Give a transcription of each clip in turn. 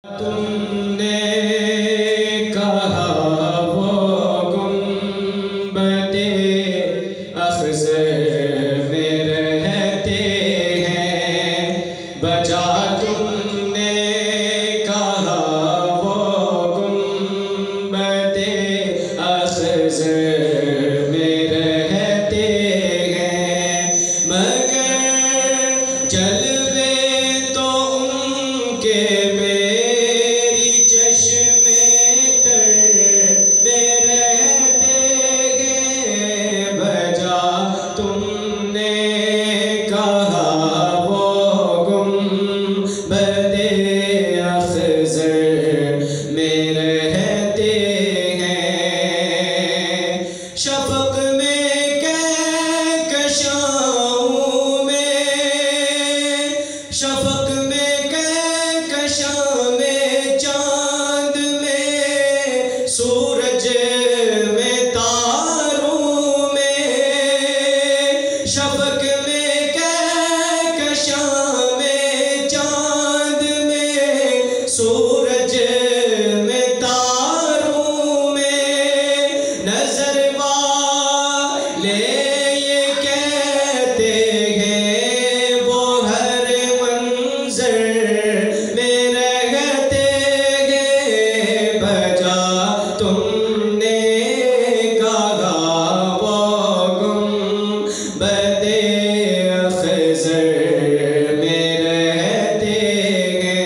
तुमने कहा वो गुंबदे अख्ज़र में रहते हैं, बजा तुमने कहा वो गुंबदे अख्ज़र में रहते हैं, मगर जलवे तो उनके शफ़क़ में कहकशाओं में, शफ़क़ में कहकशां में, चाँद में सूरज में तारों में, शफ़क़ में कहकशां में, चाँद में सूरज में तारों में, नज़र ये कहते हैं वो हर मंज़र में रहते हैं, बजा तुमने कहा वो गुंबदे अख्ज़र में रहते हैं।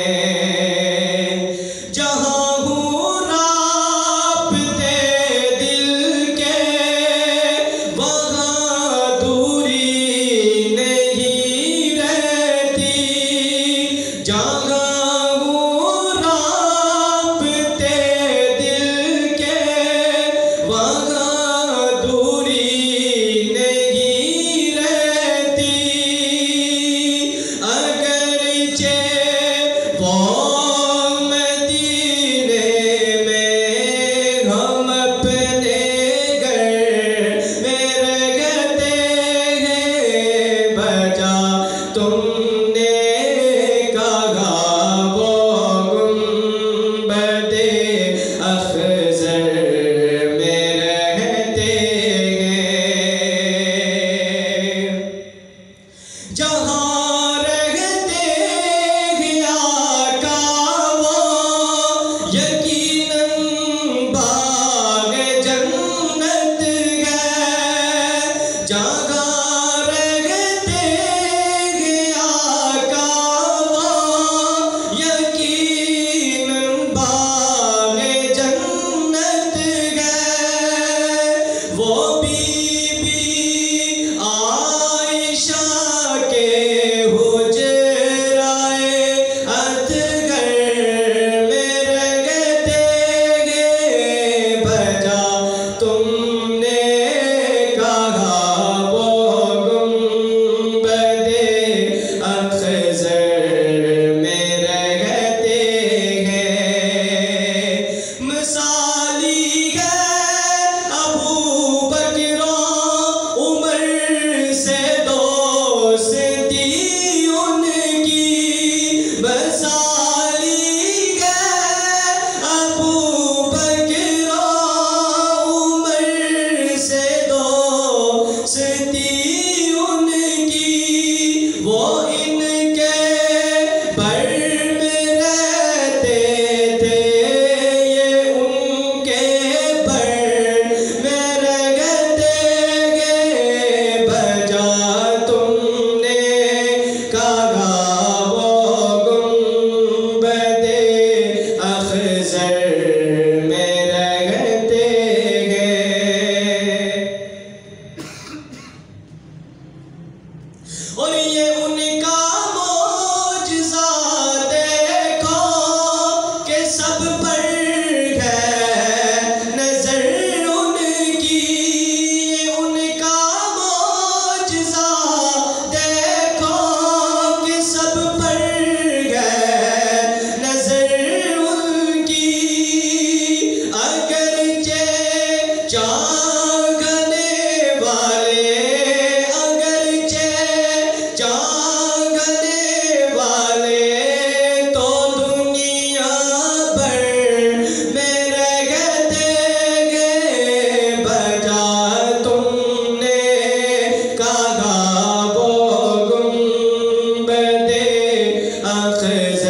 वक्त